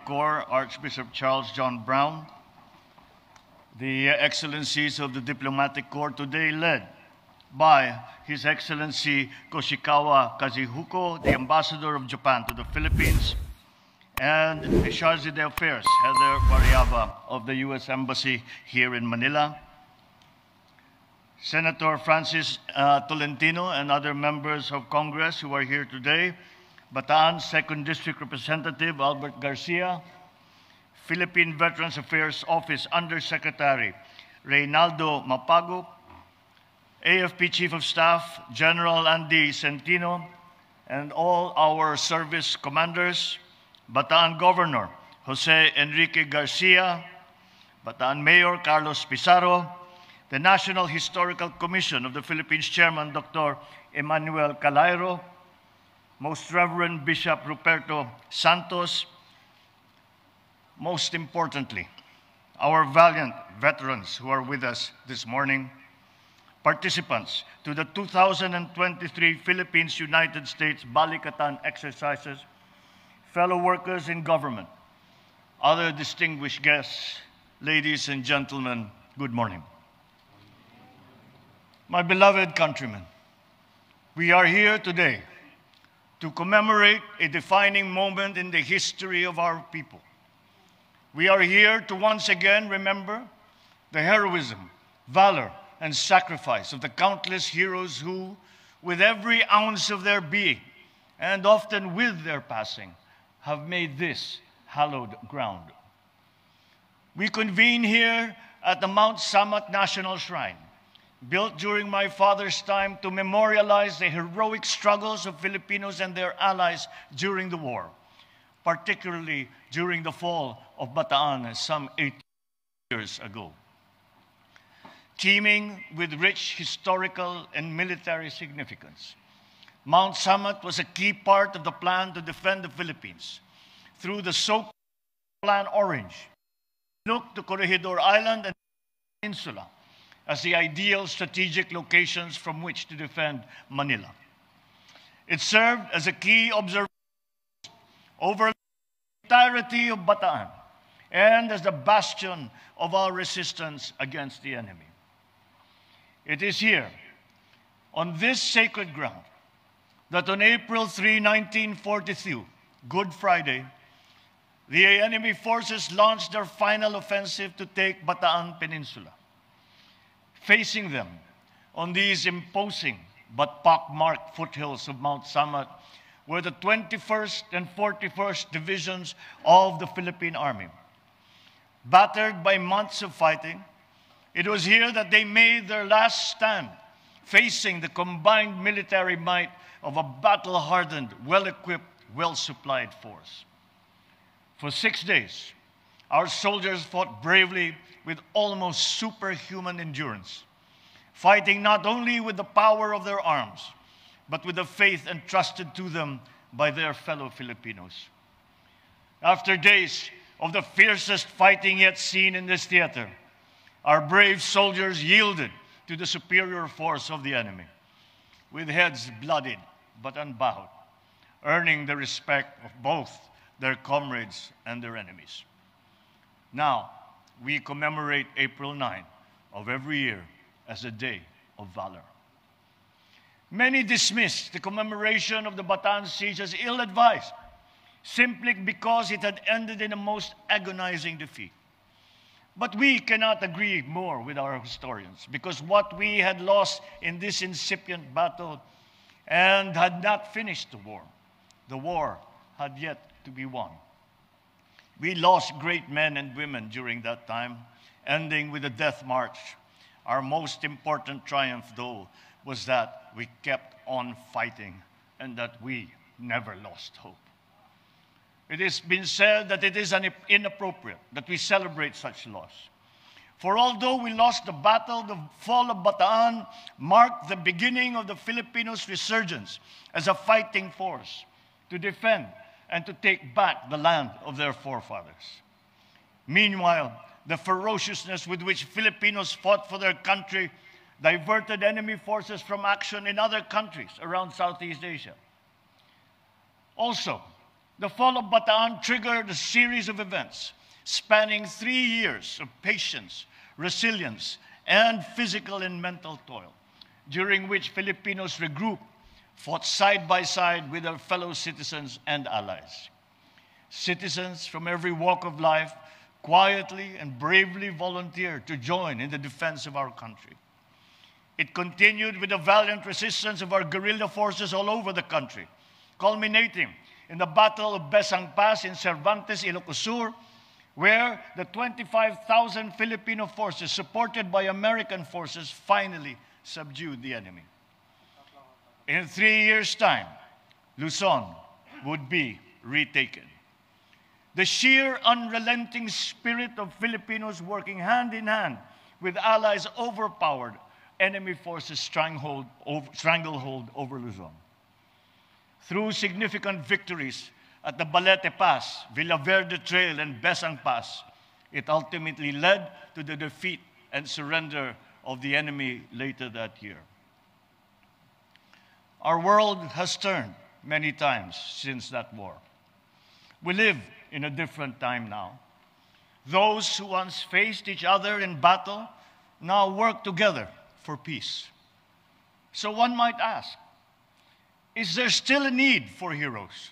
Corps, Archbishop Charles John Brown, the Excellencies of the Diplomatic Corps today led by His Excellency Koshikawa Kazuhiko, the Ambassador of Japan to the Philippines, and the Charge d'Affaires, Heather Variaba of the U.S. Embassy here in Manila, Senator Francis Tolentino and other members of Congress who are here today, Bataan 2nd District Representative Albert Garcia, Philippine Veterans Affairs Office Undersecretary Reynaldo Mapago, AFP Chief of Staff General Andy Centino, and all our service commanders, Bataan Governor Jose Enrique Garcia, Bataan Mayor Carlos Pizarro, the National Historical Commission of the Philippines Chairman Dr. Emmanuel Calairo, Most Reverend Bishop Ruperto Santos, most importantly, our valiant veterans who are with us this morning, participants to the 2023 Philippines United States Balikatan exercises, fellow workers in government, other distinguished guests, ladies and gentlemen, good morning. My beloved countrymen, we are here today to commemorate a defining moment in the history of our people. We are here to once again remember the heroism, valor, and sacrifice of the countless heroes who, with every ounce of their being, and often with their passing, have made this hallowed ground. We convene here at the Mount Samat National Shrine, built during my father's time to memorialize the heroic struggles of Filipinos and their allies during the war, particularly during the fall of Bataan some 8 years ago. Teeming with rich historical and military significance, Mount Samat was a key part of the plan to defend the Philippines through the so-called Plan Orange. Look to Corregidor Island and Peninsula as the ideal strategic locations from which to defend Manila. It served as a key observation over the entirety of Bataan and as the bastion of our resistance against the enemy. It is here, on this sacred ground, that on April 3, 1942, Good Friday, the enemy forces launched their final offensive to take Bataan Peninsula. Facing them on these imposing but pockmarked foothills of Mount Samat were the 21st and 41st Divisions of the Philippine Army. Battered by months of fighting, it was here that they made their last stand, facing the combined military might of a battle-hardened, well-equipped, well-supplied force. For 6 days, our soldiers fought bravely with almost superhuman endurance, fighting not only with the power of their arms, but with the faith entrusted to them by their fellow Filipinos. After days of the fiercest fighting yet seen in this theater, our brave soldiers yielded to the superior force of the enemy, with heads bloodied but unbowed, earning the respect of both their comrades and their enemies. Now, we commemorate April 9 of every year as a day of valor. Many dismissed the commemoration of the Bataan siege as ill-advised, simply because it had ended in a most agonizing defeat. But we cannot agree more with our historians, because what we had lost in this incipient battle and had not finished the war had yet to be won. We lost great men and women during that time, ending with the death march. Our most important triumph, though, was that we kept on fighting and that we never lost hope. It has been said that it is inappropriate that we celebrate such loss. For although we lost the battle, the fall of Bataan marked the beginning of the Filipinos' resurgence as a fighting force to defend and to take back the land of their forefathers. Meanwhile, the ferociousness with which Filipinos fought for their country diverted enemy forces from action in other countries around Southeast Asia. Also, The fall of Bataan triggered a series of events spanning 3 years of patience, resilience, and physical and mental toil, during which Filipinos regrouped, fought side by side with their fellow citizens and allies. Citizens from every walk of life quietly and bravely volunteered to join in the defense of our country. It continued with the valiant resistance of our guerrilla forces all over the country, culminating in the Battle of Besang Pass in Cervantes, Ilocos Sur, where the 25,000 Filipino forces, supported by American forces, finally subdued the enemy. In 3 years' time, Luzon would be retaken. The sheer unrelenting spirit of Filipinos working hand in hand with allies overpowered enemy forces' stranglehold over Luzon. Through significant victories at the Balete Pass, Villaverde Trail, and Besang Pass, it ultimately led to the defeat and surrender of the enemy later that year. Our world has turned many times since that war. We live in a different time now. Those who once faced each other in battle now work together for peace. So one might ask, is there still a need for heroes?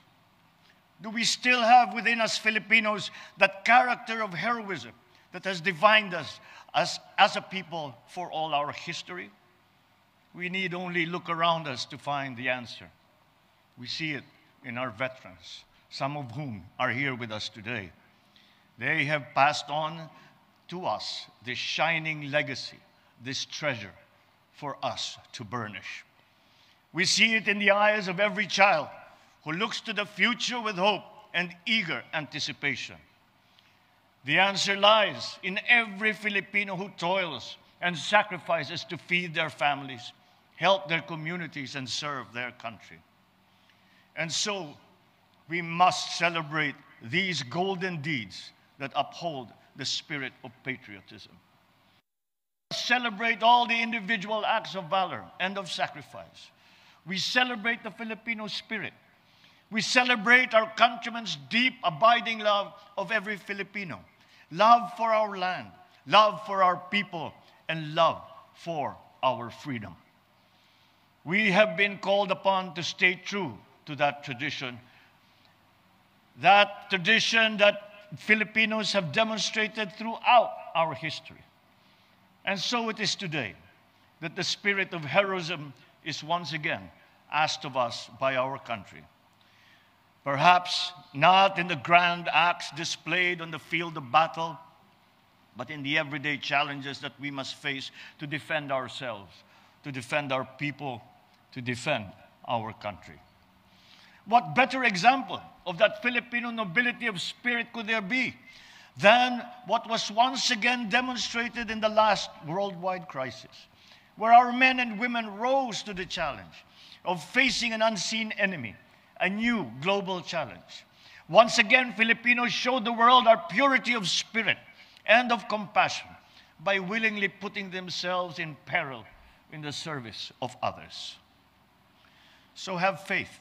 Do we still have within us Filipinos that character of heroism that has defined us as a people for all our history? We need only look around us to find the answer. We see it in our veterans, some of whom are here with us today. They have passed on to us this shining legacy, this treasure for us to burnish. We see it in the eyes of every child who looks to the future with hope and eager anticipation. The answer lies in every Filipino who toils and sacrifices to feed their families, help their communities, and serve their country. And so, we must celebrate these golden deeds that uphold the spirit of patriotism. Celebrate all the individual acts of valor and of sacrifice. We celebrate the Filipino spirit. We celebrate our countrymen's deep, abiding love of every Filipino, love for our land, love for our people, and love for our freedom. We have been called upon to stay true to that tradition that Filipinos have demonstrated throughout our history. And so it is today that the spirit of heroism is once again asked of us by our country. Perhaps not in the grand acts displayed on the field of battle, but in the everyday challenges that we must face to defend ourselves, to defend our people, to defend our country. What better example of that Filipino nobility of spirit could there be than what was once again demonstrated in the last worldwide crisis, where our men and women rose to the challenge of facing an unseen enemy, a new global challenge. Once again, Filipinos showed the world our purity of spirit and of compassion by willingly putting themselves in peril in the service of others. So have faith.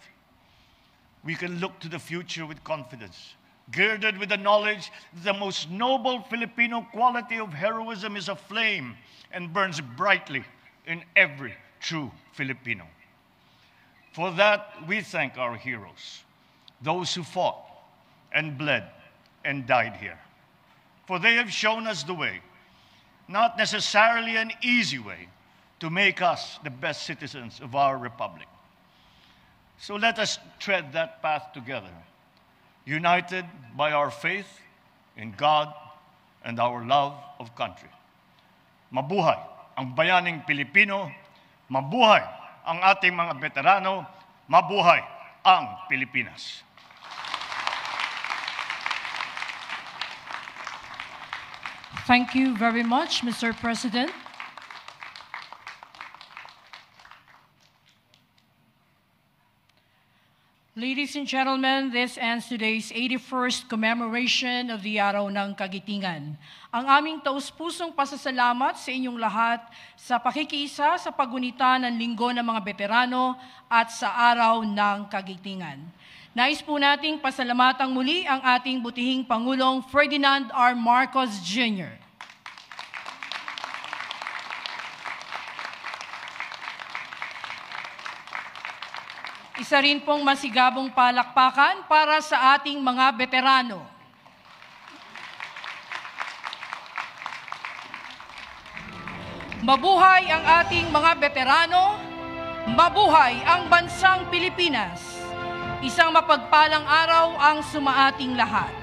We can look to the future with confidence, girded with the knowledge that the most noble Filipino quality of heroism is aflame and burns brightly in every true Filipino. For that, we thank our heroes, those who fought and bled and died here. For they have shown us the way, not necessarily an easy way, to make us the best citizens of our republic. So let us tread that path together, united by our faith in God and our love of country. Mabuhay ang bayaning Pilipino, mabuhay ang ating mga veterano, mabuhay ang Pilipinas. Thank you very much, Mr. President. Ladies and gentlemen, this ends today's 81st commemoration of the Araw ng Kagitingan. Ang aming taus-pusong pasasalamat sa inyong lahat sa pakikiisa sa pagunita ng Linggo ng mga Veterano at sa Araw ng Kagitingan. Nais po nating pasalamatan muli ang ating butihing Pangulong Ferdinand R. Marcos Jr. Isa rin pong masigabong palakpakan para sa ating mga veterano. Mabuhay ang ating mga veterano, mabuhay ang bansang Pilipinas. Isang mapagpalang araw ang sumaating lahat.